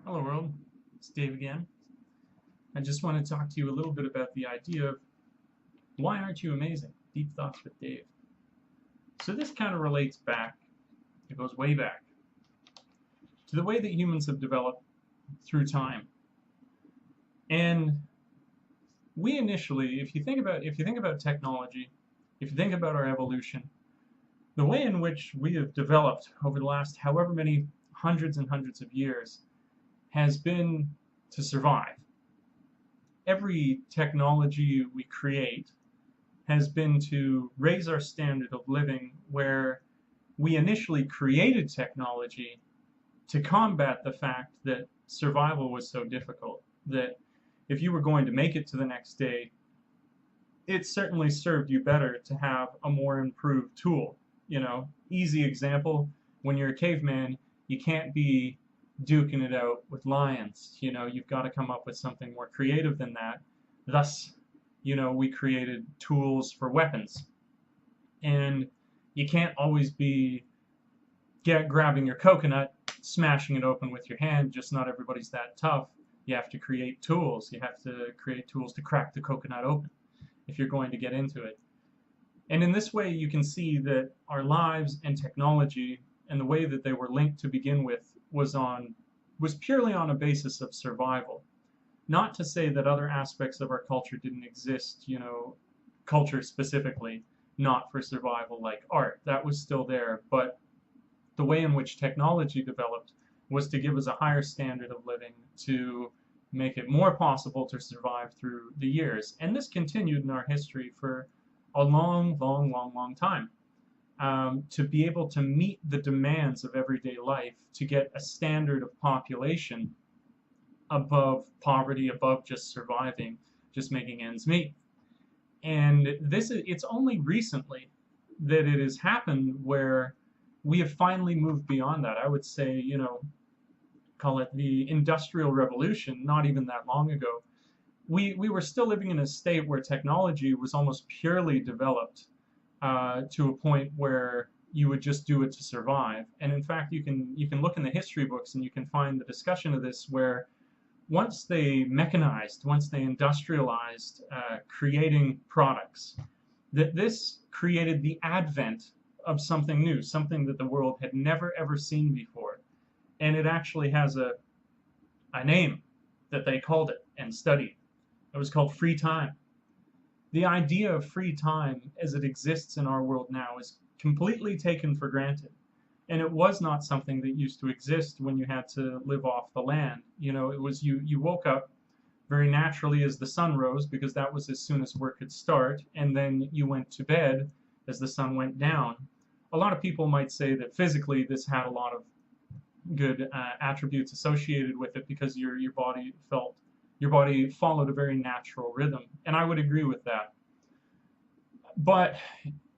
Hello world, it's Dave again. I just want to talk to you a little bit about the idea of why aren't you amazing? Deep Thoughts with Dave. So this kind of relates back, it goes way back, to the way that humans have developed through time. And we initially, if you think about technology, if you think about our evolution, the way in which we have developed over the last however many hundreds and hundreds of years has been to survive. Every technology we create has been to raise our standard of living, where we initially created technology to combat the fact that survival was so difficult, that if you were going to make it to the next day, it certainly served you better to have a more improved tool. Easy example, when you're a caveman, you can't be duking it out with lions. You've got to come up with something more creative than that. Thus, we created tools for weapons. And you can't always be grabbing your coconut, smashing it open with your hand. Just not everybody's that tough. You have to create tools. You have to create tools to crack the coconut open if you're going to get into it. And in this way, you can see that our lives and technology and the way that they were linked to begin with was purely on a basis of survival. Not to say that other aspects of our culture didn't exist, culture specifically, not for survival, like art. That was still there, but the way in which technology developed was to give us a higher standard of living, to make it more possible to survive through the years. And this continued in our history for a long, long, long, long time. To be able to meet the demands of everyday life, to get a standard of population above poverty, above just surviving, just making ends meet. And it's only recently that it has happened where we have finally moved beyond that. I would say, call it the Industrial Revolution, not even that long ago. We were still living in a state where technology was almost purely developed to a point where you would just do it to survive. And in fact, you can look in the history books and you can find the discussion of this, where once they mechanized, once they industrialized, creating products, that this created the advent of something new, something that the world had never ever seen before. And it actually has a name that they called it and studied. It was called free time. The idea of free time as it exists in our world now is completely taken for granted. And it was not something that used to exist when you had to live off the land. It was you woke up very naturally as the sun rose, because that was as soon as work could start, and then you went to bed as the sun went down. A lot of people might say that physically this had a lot of good attributes associated with it, because your body followed a very natural rhythm, and I would agree with that. But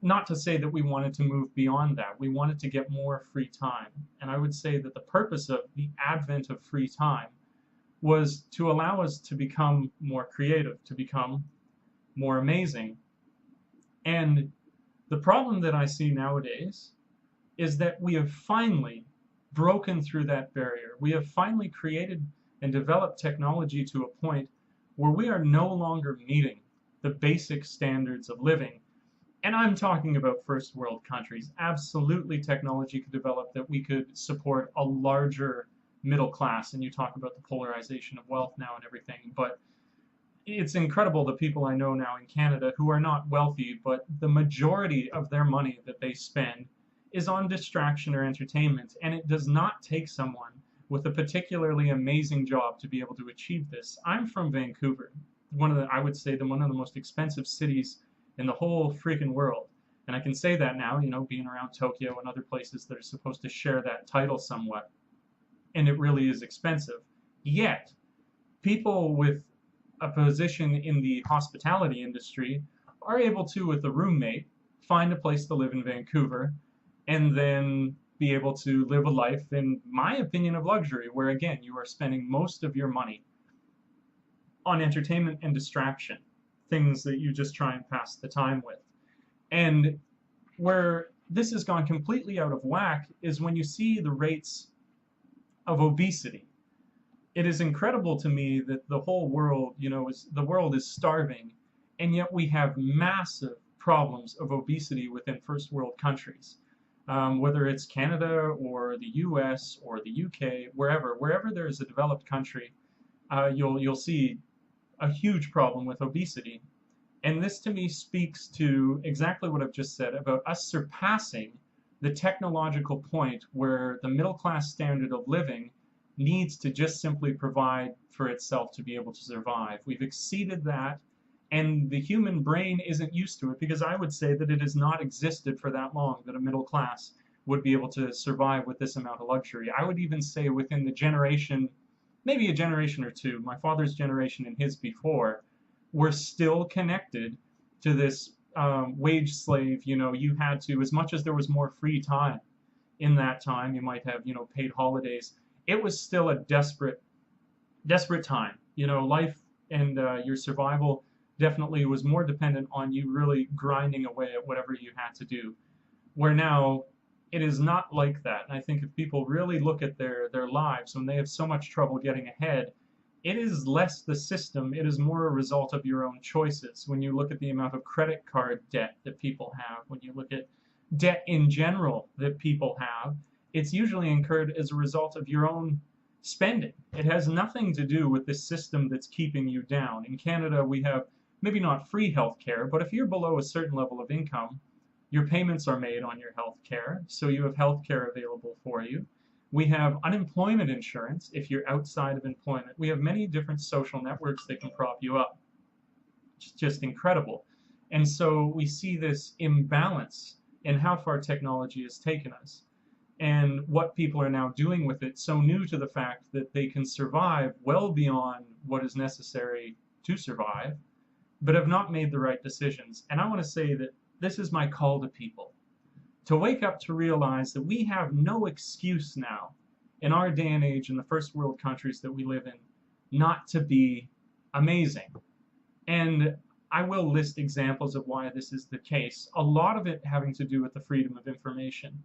not to say that we wanted to move beyond that. We wanted to get more free time. And I would say that the purpose of the advent of free time was to allow us to become more creative, to become more amazing. And the problem that I see nowadays is that we have finally broken through that barrier. We have finally created and developed technology to a point where we are no longer meeting the basic standards of living. And I'm talking about first world countries. Absolutely, technology could develop that we could support a larger middle class. And you talk about the polarization of wealth now and everything. But it's incredible, the people I know now in Canada who are not wealthy, but the majority of their money that they spend is on distraction or entertainment. And it does not take someone with a particularly amazing job to be able to achieve this. I'm from Vancouver, I would say one of the most expensive cities in the whole freaking world. And I can say that now, being around Tokyo and other places that are supposed to share that title somewhat. And it really is expensive. Yet, people with a position in the hospitality industry are able to, with a roommate, find a place to live in Vancouver and then be able to live a life, in my opinion, of luxury, where again, you are spending most of your money on entertainment and distraction, things that you just try and pass the time with. And where this has gone completely out of whack is when you see the rates of obesity. it is incredible to me that the whole world, the world is starving, and yet we have massive problems of obesity within first world countries. Whether it's Canada or the US or the UK, wherever there is a developed country, you'll see a huge problem with obesity. And this to me speaks to exactly what I've just said about us surpassing the technological point where the middle class standard of living needs to just simply provide for itself to be able to survive. We've exceeded that, and the human brain isn't used to it, because I would say that it has not existed for that long that a middle class would be able to survive with this amount of luxury. I would even say within the generation, maybe a generation or two, my father's generation and his before, were still connected to this wage slave. You had to, as much as there was more free time in that time, you might have, paid holidays. It was still a desperate time. Life and your survival definitely was more dependent on you really grinding away at whatever you had to do. Where now it is not like that. And I think if people really look at their lives when they have so much trouble getting ahead, it is less the system, it is more a result of your own choices. When you look at the amount of credit card debt that people have, when you look at debt in general that people have, it's usually incurred as a result of your own spending. It has nothing to do with the system that's keeping you down. In Canada, we have maybe not free health care, but if you're below a certain level of income, your payments are made on your health care, so you have health care available for you. We have unemployment insurance if you're outside of employment. We have many different social networks that can prop you up. It's just incredible. And so we see this imbalance in how far technology has taken us and what people are now doing with it, so new to the fact that they can survive well beyond what is necessary to survive, but have not made the right decisions. And I want to say that this is my call to people, to wake up to realize that we have no excuse now in our day and age in the first world countries that we live in not to be amazing. And I will list examples of why this is the case, a lot of it having to do with the freedom of information.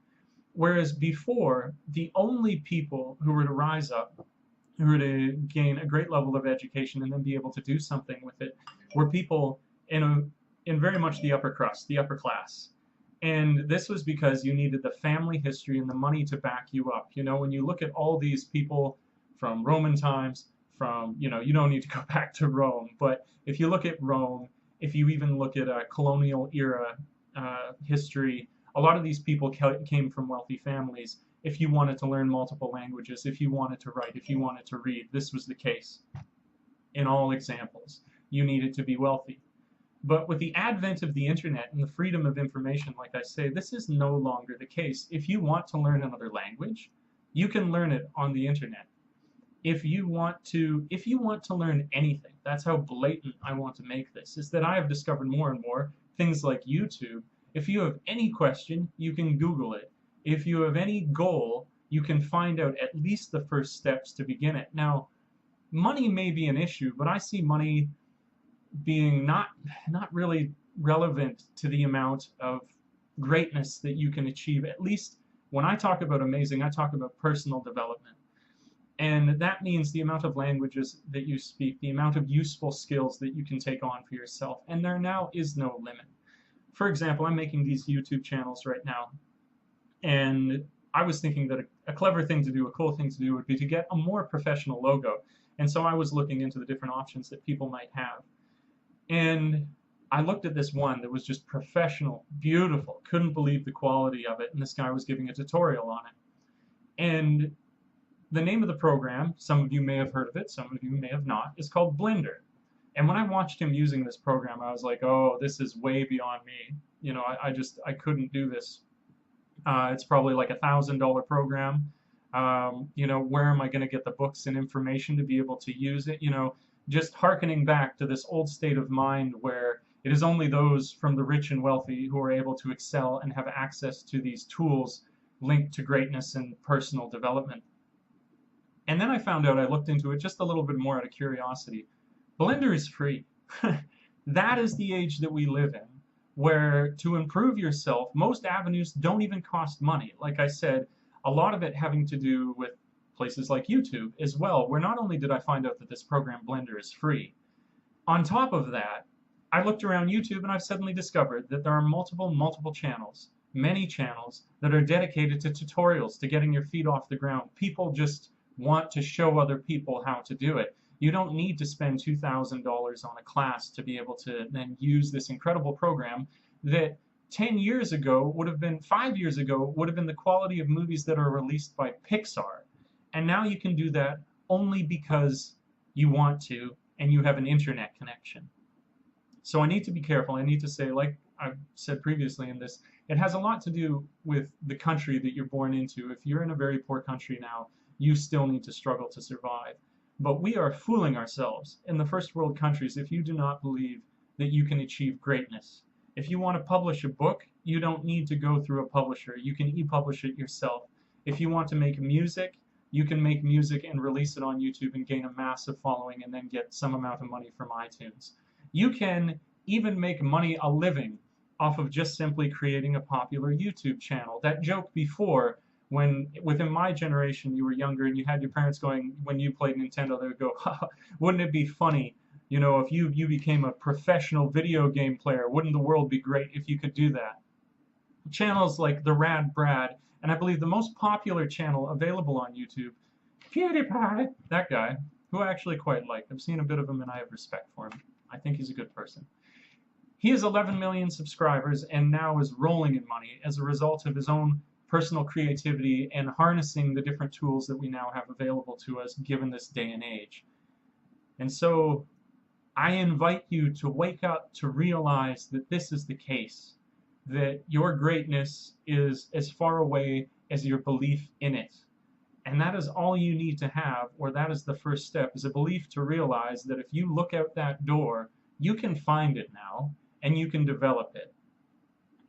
Whereas before, the only people who were to rise up, who were to gain a great level of education and then be able to do something with it, were people in very much the upper crust, the upper class. And this was because you needed the family history and the money to back you up. When you look at all these people from Roman times, you don't need to go back to Rome, but if you look at Rome, if you even look at colonial era history, a lot of these people came from wealthy families. If you wanted to learn multiple languages, if you wanted to write, if you wanted to read, this was the case in all examples. You needed to be wealthy. But with the advent of the internet and the freedom of information, like I say, this is no longer the case. If you want to learn another language, you can learn it on the internet. If you want to learn anything, that's how blatant I want to make this, is that I have discovered more and more things like YouTube. If you have any question, you can Google it. If you have any goal, you can find out at least the first steps to begin it. Now, money may be an issue, but I see money being not really relevant to the amount of greatness that you can achieve. At least when I talk about amazing, I talk about personal development. And that means the amount of languages that you speak, the amount of useful skills that you can take on for yourself. And there now is no limit. For example, I'm making these YouTube channels right now, and I was thinking that a clever thing to do, a cool thing to do, would be to get a more professional logo. And so I was looking into the different options that people might have. And I looked at this one that was just professional, beautiful, couldn't believe the quality of it, and this guy was giving a tutorial on it. And the name of the program, some of you may have heard of it, some of you may have not, is called Blender. And when I watched him using this program, I was like, oh, this is way beyond me. I couldn't do this. It's probably like $1,000 program. Where am I going to get the books and information to be able to use it? Just hearkening back to this old state of mind where it is only those from the rich and wealthy who are able to excel and have access to these tools linked to greatness and personal development. And then I found out, I looked into it just a little bit more out of curiosity. Blender is free. That is the age that we live in, where to improve yourself, most avenues don't even cost money. Like I said, a lot of it having to do with places like YouTube as well, where not only did I find out that this program Blender is free, on top of that, I looked around YouTube and I've suddenly discovered that there are multiple channels, many channels, that are dedicated to tutorials, to getting your feet off the ground. People just want to show other people how to do it. You don't need to spend $2,000 on a class to be able to then use this incredible program that 10 years ago would have been, 5 years ago, would have been the quality of movies that are released by Pixar. And now you can do that only because you want to and you have an internet connection. So I need to be careful. I need to say, like I've said previously in this, it has a lot to do with the country that you're born into. If you're in a very poor country now, you still need to struggle to survive. But we are fooling ourselves in the first world countries if you do not believe that you can achieve greatness. If you want to publish a book, you don't need to go through a publisher. You can e-publish it yourself. If you want to make music, you can make music and release it on YouTube and gain a massive following and then get some amount of money from iTunes. You can even make money a living off of just simply creating a popular YouTube channel. That joke before, when within my generation you were younger and you had your parents going, when you played Nintendo, they would go, wouldn't it be funny, you know, if you became a professional video game player, wouldn't the world be great if you could do that? Channels like The Rad Brad, and I believe the most popular channel available on YouTube, PewDiePie, that guy, who I actually quite like. I've seen a bit of him and I have respect for him. I think he's a good person. He has 11 million subscribers and now is rolling in money as a result of his own personal creativity and harnessing the different tools that we now have available to us given this day and age. And so I invite you to wake up to realize that this is the case, that your greatness is as far away as your belief in it. And that is all you need to have, or that is the first step, is a belief to realize that if you look out that door, you can find it now, and you can develop it.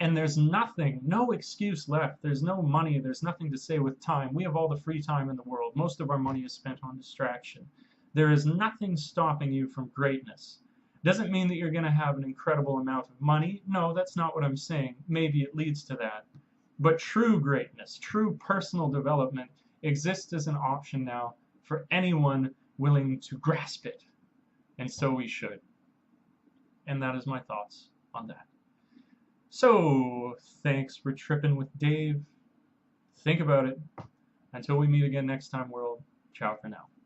And there's nothing, no excuse left. There's no money, there's nothing to say with time. We have all the free time in the world. Most of our money is spent on distraction. There is nothing stopping you from greatness. Doesn't mean that you're going to have an incredible amount of money. No, that's not what I'm saying. Maybe it leads to that. But true greatness, true personal development exists as an option now for anyone willing to grasp it. And so we should. And that is my thoughts on that. So, thanks for tripping with Dave. Think about it. Until we meet again next time, world. Ciao for now.